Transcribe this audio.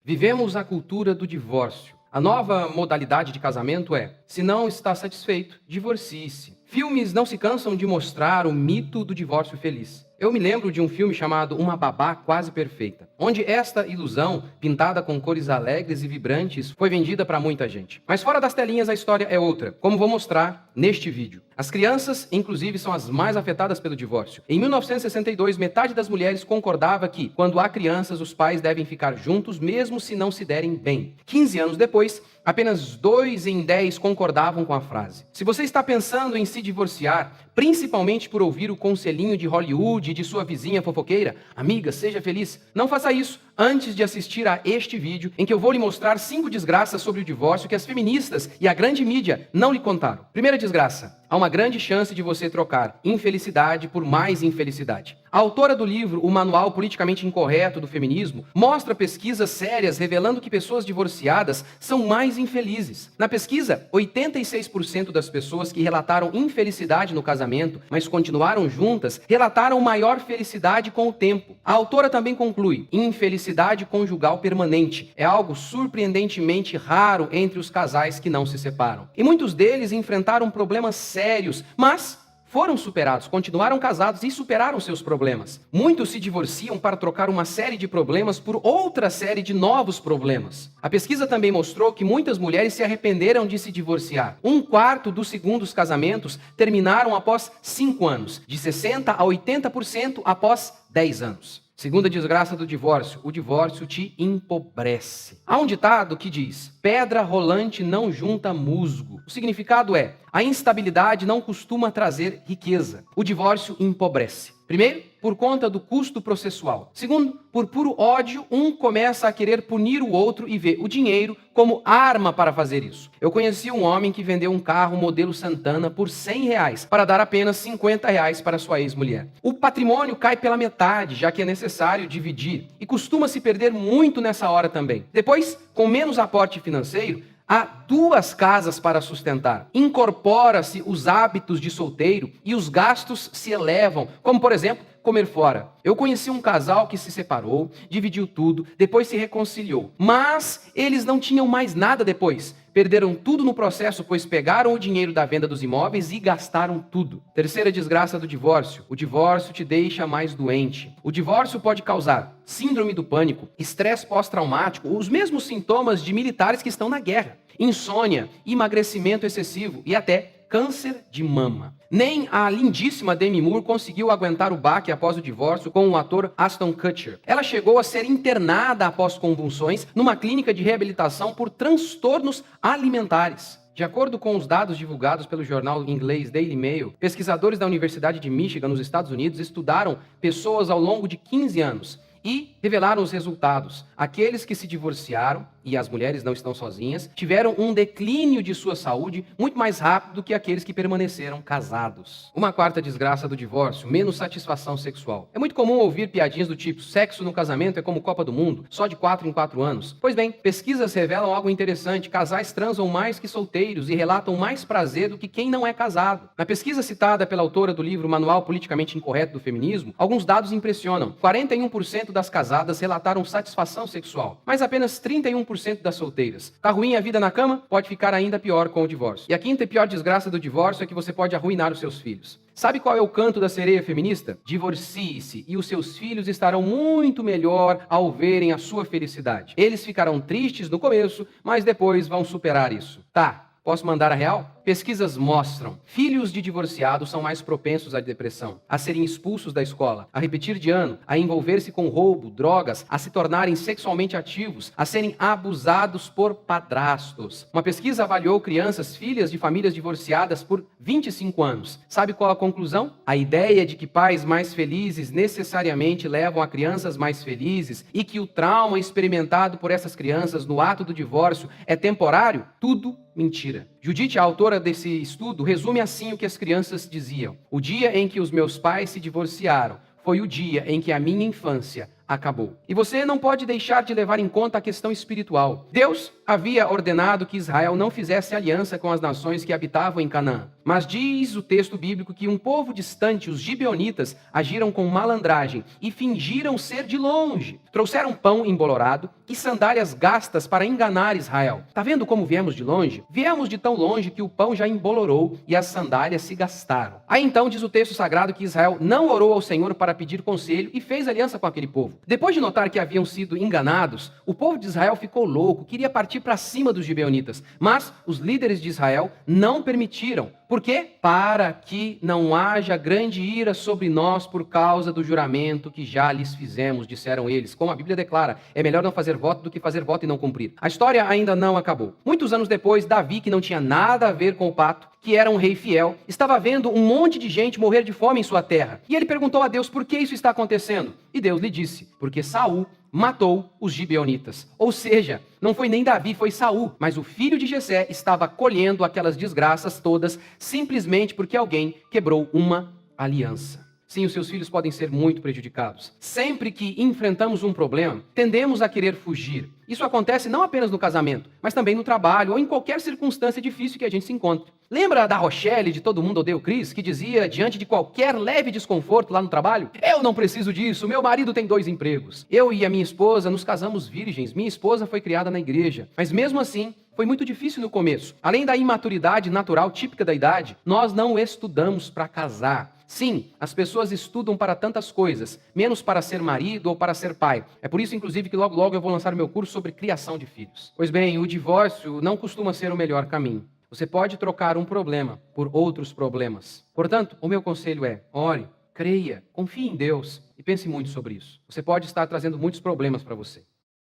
Vivemos a cultura do divórcio. A nova modalidade de casamento é: se não está satisfeito, divorcie-se. Filmes não se cansam de mostrar o mito do divórcio feliz. Eu me lembro de um filme chamado Uma Babá Quase Perfeita, onde esta ilusão, pintada com cores alegres e vibrantes, foi vendida para muita gente. Mas fora das telinhas a história é outra, como vou mostrar neste vídeo. As crianças, inclusive, são as mais afetadas pelo divórcio. Em 1962, metade das mulheres concordava que, quando há crianças, os pais devem ficar juntos, mesmo se não se derem bem. 15 anos depois, apenas 2 em 10 concordavam com a frase. Se você está pensando em se divorciar, principalmente por ouvir o conselhinho de Hollywood e de sua vizinha fofoqueira, amiga, seja feliz, não faça isso antes de assistir a este vídeo, em que eu vou lhe mostrar 5 desgraças sobre o divórcio que as feministas e a grande mídia não lhe contaram. Primeira desgraça: há uma grande chance de você trocar infelicidade por mais infelicidade. A autora do livro O Manual Politicamente Incorreto do Feminismo mostra pesquisas sérias revelando que pessoas divorciadas são mais infelizes. Na pesquisa, 86% das pessoas que relataram infelicidade no casamento, mas continuaram juntas, relataram maior felicidade com o tempo. A autora também conclui: infelicidade conjugal permanente é algo surpreendentemente raro entre os casais que não se separam. E muitos deles enfrentaram problemas sérios, mas foram superados, continuaram casados e superaram seus problemas. Muitos se divorciam para trocar uma série de problemas por outra série de novos problemas. A pesquisa também mostrou que muitas mulheres se arrependeram de se divorciar. 1/4 dos segundos casamentos terminaram após 5 anos, de 60% a 80% após 10 anos. Segunda desgraça do divórcio: o divórcio te empobrece. Há um ditado que diz: pedra rolante não junta musgo. O significado é: a instabilidade não costuma trazer riqueza. O divórcio empobrece. Primeiro, por conta do custo processual. Segundo, por puro ódio, um começa a querer punir o outro e vê o dinheiro como arma para fazer isso. Eu conheci um homem que vendeu um carro modelo Santana por R$100 para dar apenas R$50 para sua ex-mulher. O patrimônio cai pela metade, já que é necessário dividir, e costuma se perder muito nessa hora também. Depois, com menos aporte financeiro, há 2 casas para sustentar. Incorpora-se os hábitos de solteiro e os gastos se elevam, como por exemplo, comer fora. Eu conheci um casal que se separou, dividiu tudo, depois se reconciliou. Mas eles não tinham mais nada depois. Perderam tudo no processo, pois pegaram o dinheiro da venda dos imóveis e gastaram tudo. Terceira desgraça do divórcio: o divórcio te deixa mais doente. O divórcio pode causar síndrome do pânico, estresse pós-traumático, os mesmos sintomas de militares que estão na guerra, insônia, emagrecimento excessivo e até câncer de mama. Nem a lindíssima Demi Moore conseguiu aguentar o baque após o divórcio com o ator Ashton Kutcher. Ela chegou a ser internada após convulsões numa clínica de reabilitação por transtornos alimentares. De acordo com os dados divulgados pelo jornal inglês Daily Mail, pesquisadores da Universidade de Michigan, nos Estados Unidos, estudaram pessoas ao longo de 15 anos e revelaram os resultados. Aqueles que se divorciaram, e as mulheres não estão sozinhas, tiveram um declínio de sua saúde muito mais rápido do que aqueles que permaneceram casados. Uma 4ª desgraça do divórcio: menos satisfação sexual. É muito comum ouvir piadinhas do tipo: sexo no casamento é como Copa do Mundo, só de 4 em 4 anos. Pois bem, pesquisas revelam algo interessante: casais transam mais que solteiros e relatam mais prazer do que quem não é casado. Na pesquisa citada pela autora do livro Manual Politicamente Incorreto do Feminismo, alguns dados impressionam. 41% das casadas relataram satisfação sexual, mas apenas 31% das solteiras. Tá ruim a vida na cama? Pode ficar ainda pior com o divórcio. E a 5ª e pior desgraça do divórcio é que você pode arruinar os seus filhos. Sabe qual é o canto da sereia feminista? Divorcie-se e os seus filhos estarão muito melhor ao verem a sua felicidade. Eles ficarão tristes no começo, mas depois vão superar isso. Tá, posso mandar a real? Pesquisas mostram: filhos de divorciados são mais propensos à depressão, a serem expulsos da escola, a repetir de ano, a envolver-se com roubo, drogas, a se tornarem sexualmente ativos, a serem abusados por padrastos. Uma pesquisa avaliou crianças, filhas de famílias divorciadas por 25 anos. Sabe qual a conclusão? A ideia de que pais mais felizes necessariamente levam a crianças mais felizes e que o trauma experimentado por essas crianças no ato do divórcio é temporário? Tudo mentira. Judith, a autora desse estudo, resume assim o que as crianças diziam: o dia em que os meus pais se divorciaram foi o dia em que a minha infância acabou. E você não pode deixar de levar em conta a questão espiritual. Deus havia ordenado que Israel não fizesse aliança com as nações que habitavam em Canaã. Mas diz o texto bíblico que um povo distante, os gibeonitas, agiram com malandragem e fingiram ser de longe. Trouxeram pão embolorado e sandálias gastas para enganar Israel. Tá vendo como viemos de longe? Viemos de tão longe que o pão já embolorou e as sandálias se gastaram. Aí então diz o texto sagrado que Israel não orou ao Senhor para pedir conselho e fez aliança com aquele povo. Depois de notar que haviam sido enganados, o povo de Israel ficou louco, queria partir para cima dos gibeonitas. Mas os líderes de Israel não permitiram. Por quê? Para que não haja grande ira sobre nós por causa do juramento que já lhes fizemos, disseram eles. Como a Bíblia declara, é melhor não fazer voto do que fazer voto e não cumprir. A história ainda não acabou. Muitos anos depois, Davi, que não tinha nada a ver com o pacto, que era um rei fiel, estava vendo um monte de gente morrer de fome em sua terra. E ele perguntou a Deus por que isso está acontecendo. E Deus lhe disse, porque Saul matou os gibeonitas. Ou seja, não foi nem Davi, foi Saul, mas o filho de Jessé estava colhendo aquelas desgraças todas simplesmente porque alguém quebrou uma aliança. Sim, os seus filhos podem ser muito prejudicados. Sempre que enfrentamos um problema, tendemos a querer fugir. Isso acontece não apenas no casamento, mas também no trabalho ou em qualquer circunstância difícil que a gente se encontre. Lembra da Rochelle, de Todo Mundo Odeia o Chris, que dizia, diante de qualquer leve desconforto lá no trabalho, eu não preciso disso, meu marido tem 2 empregos. Eu e a minha esposa nos casamos virgens, minha esposa foi criada na igreja, mas mesmo assim, foi muito difícil no começo. Além da imaturidade natural típica da idade, nós não estudamos para casar. Sim, as pessoas estudam para tantas coisas, menos para ser marido ou para ser pai. É por isso, inclusive, que logo eu vou lançar o meu curso sobre criação de filhos. Pois bem, o divórcio não costuma ser o melhor caminho. Você pode trocar um problema por outros problemas. Portanto, o meu conselho é, ore, creia, confie em Deus e pense muito sobre isso. Você pode estar trazendo muitos problemas para você.